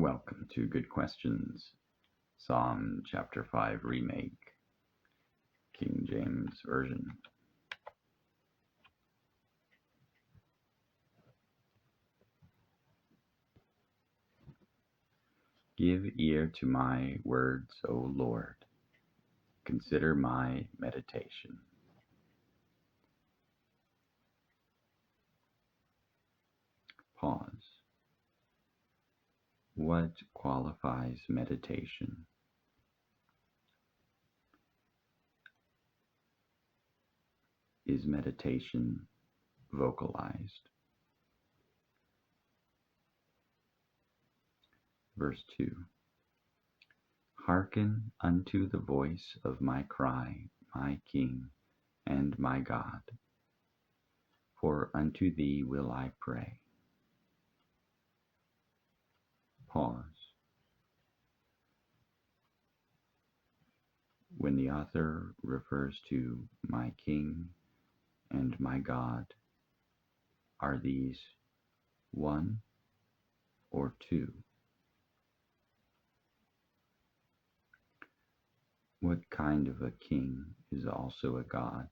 Welcome to Good Questions, Psalm chapter 5 remake, King James Version. Give ear to my words, O Lord. Consider my meditation. Pause. What qualifies meditation? Is meditation vocalized? Verse 2. Hearken unto the voice of my cry, my King and my God. For unto thee will I pray. Pause. When the author refers to my King and my God, are these one or two? What kind of a king is also a God?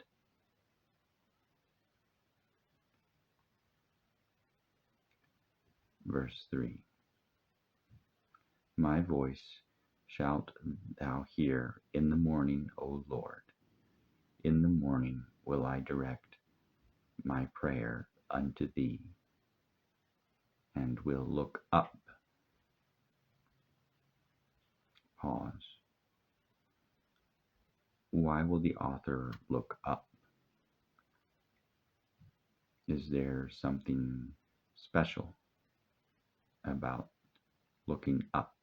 Verse 3. My voice shalt thou hear in the morning, O Lord. In the morning will I direct my prayer unto thee, and will look up. Pause. Why will the author look up? Is there something special about looking up?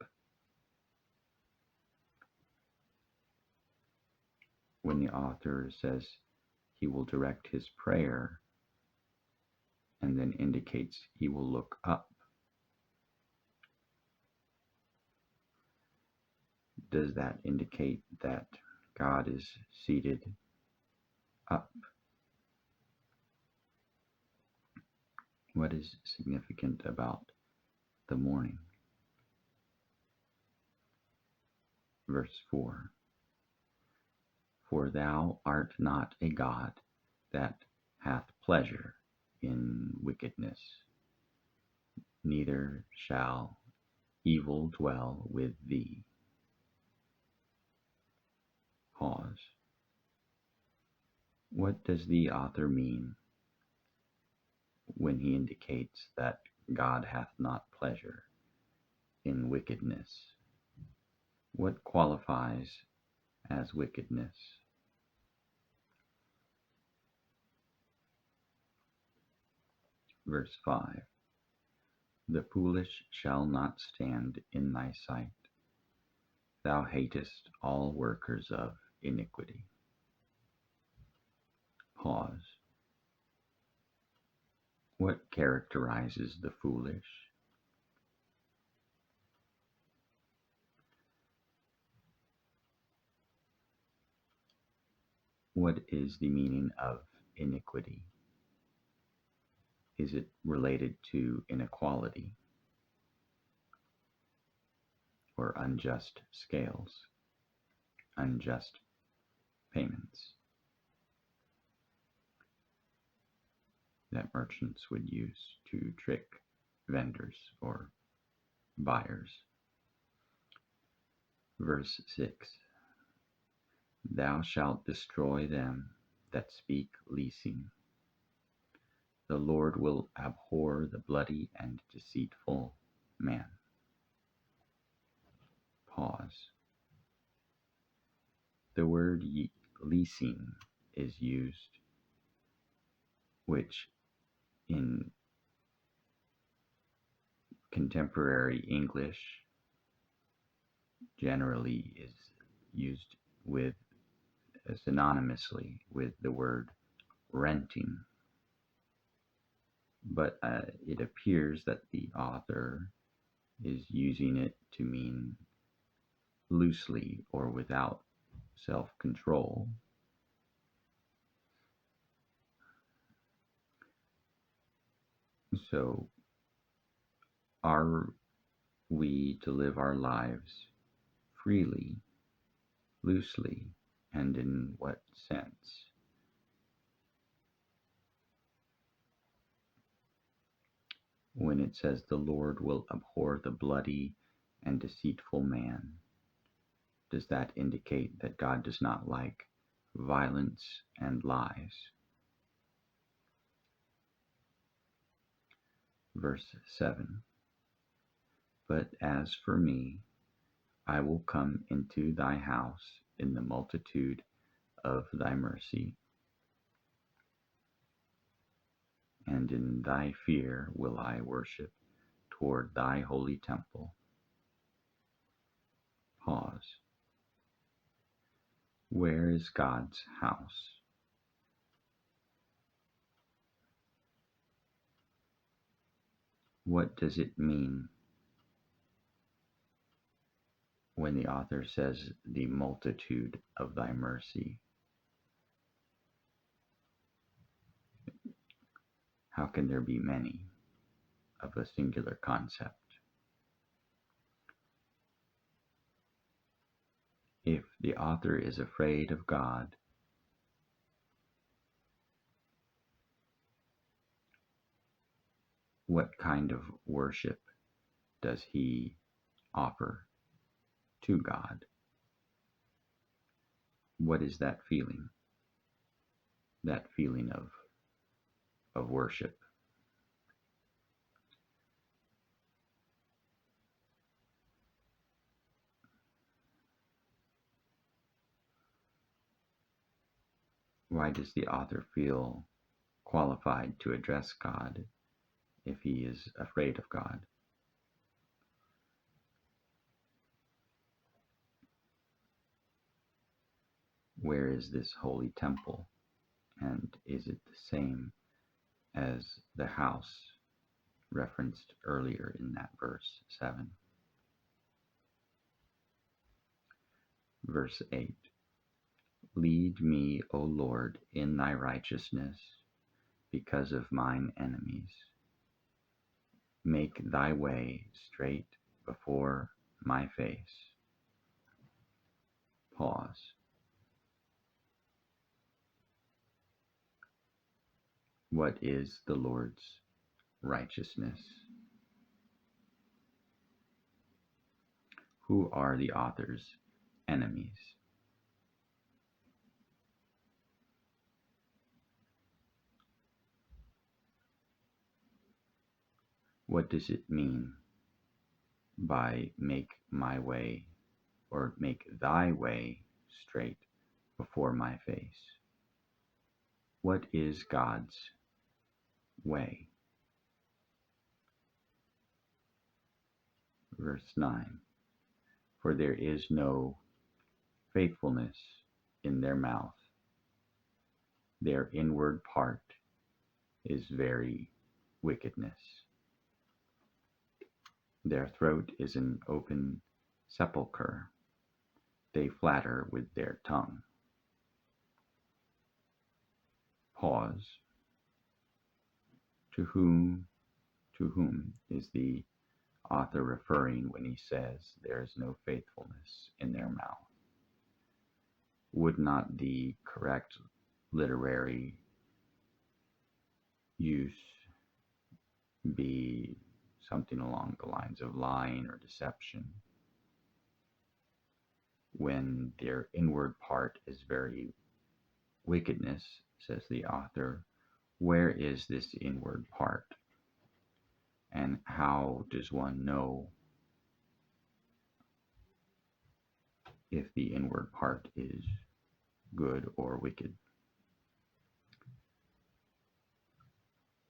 When the author says he will direct his prayer and then indicates he will look up, does that indicate that God is seated up? What is significant about the morning? Verse 4. For thou art not a God that hath pleasure in wickedness, neither shall evil dwell with thee. Pause. What does the author mean when he indicates that God hath not pleasure in wickedness? What qualifies as wickedness? Verse 5. The foolish shall not stand in thy sight. Thou hatest all workers of iniquity. Pause. What characterizes the foolish? What is the meaning of iniquity? Is it related to inequality or unjust scales, unjust payments that merchants would use to trick vendors or buyers? Verse 6. Thou shalt destroy them that speak leasing. The Lord will abhor the bloody and deceitful man. Pause. The word leasing is used, which in contemporary English generally is used with synonymously with the word renting. But it appears that the author is using it to mean loosely or without self-control. So our we to live our lives freely, loosely, and in what sense? When it says the Lord will abhor the bloody and deceitful man, does that indicate that God does not like violence and lies? Verse 7. But as for me, I will come into thy house in the multitude of thy mercy, and in thy fear will I worship toward thy holy temple. Pause. Where is God's house? What does it mean when the author says the multitude of thy mercy? How can there be many of a singular concept? If the author is afraid of God, what kind of worship does he offer to God? What is that feeling? That feeling of worship. Why does the author feel qualified to address God if he is afraid of God? Where is this holy temple? And is it the same as the house referenced earlier in that verse 7? Verse 8. Lead me, O Lord, in thy righteousness because of mine enemies. Make thy way straight before my face. Pause. What is the Lord's righteousness? Who are the author's enemies? What does it mean by make my way or make thy way straight before my face? What is God's way? Verse 9. For there is no faithfulness in their mouth. Their inward part is very wickedness. Their throat is an open sepulchre. They flatter with their tongue. Pause. To whom is the author referring when he says there is no faithfulness in their mouth? Would not the correct literary use be something along the lines of lying or deception? When their inward part is very wickedness, says the author, where is this inward part? And how does one know if the inward part is good or wicked?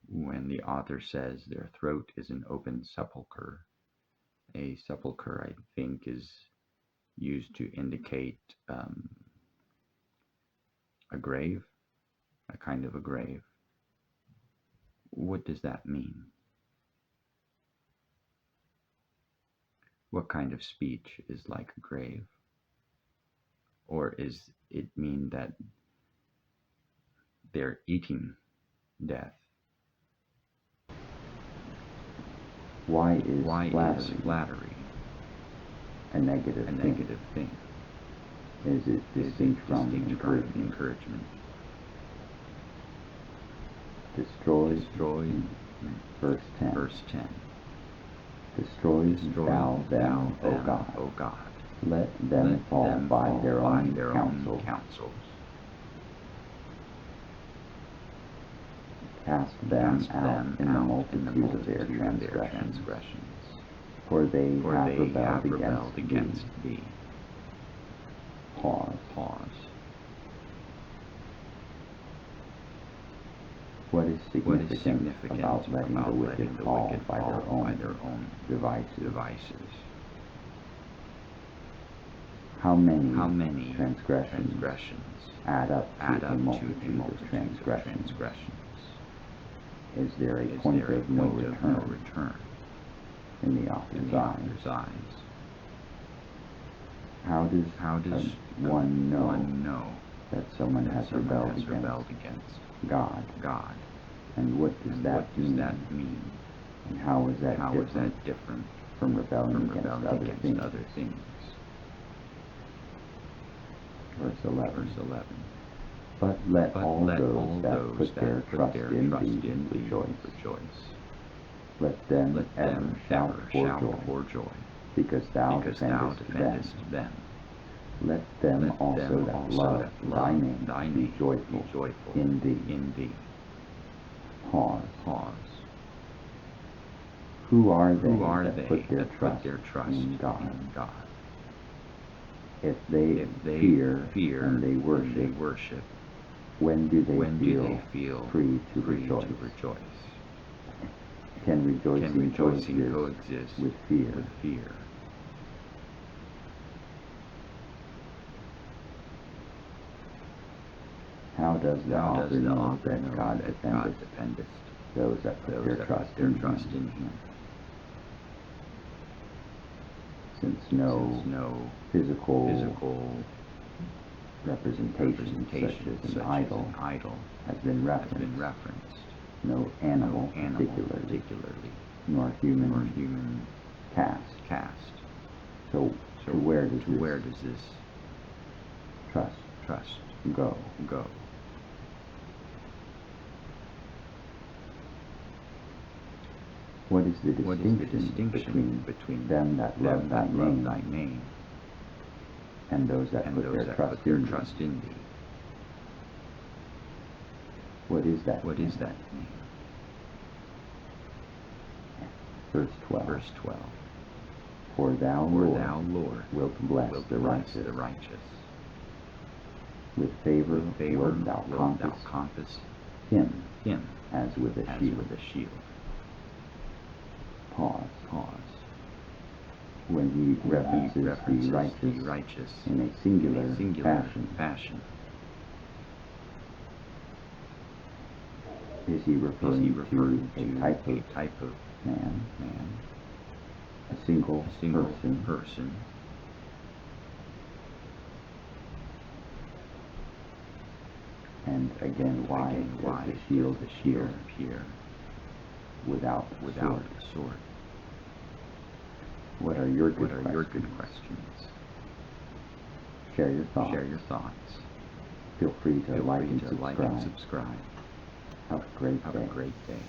When the author says their throat is an open sepulchre, a sepulchre, I think, is used to indicate a grave, a kind of a grave. What does that mean? What kind of speech is like a grave? Or is it mean that they're eating death? Why is flattery a negative a thing? negative thing? Is it distinct from encouragement? Destroyed. Verse 10. Destroy thou them, O God. Let them fall by their own counsels. Cast them out in the multitude of their transgressions. For they have rebelled against thee. Pause. What is significant about letting the wicked fall by their own devices? How many transgressions add up to a multitude of transgressions? Is there a point of no return in the author's eyes? How does one know that someone has rebelled against God? And what does that mean? And how is that different from rebelling against other things? Verse 11. But let all those that put their trust in thee rejoice. Let them ever shout for joy, because thou defendest them. Let them also that love thy name be joyful in thee. Pause. Who are they that put their trust in God? If they fear and they worship, when do they feel free to rejoice? Can rejoicing coexist with fear? How does the author know that God defendeth those that put their trust in Him? Since no physical representation such as an idol has been referenced, no animal particularly, nor human cast. So where does this trust go? What is the distinction between them that love thy name and those that put their trust in thee? What is that name? Verse 12. For thou, Lord, wilt bless the righteous. With favor wilt thou compass him as with a shield. Pause. When he references the righteous in a singular fashion, is he referring to a type of man, a single person? And again, why does the shield appear without the sword? What are your good questions? Share your thoughts. Feel free to like and subscribe. Have a great day.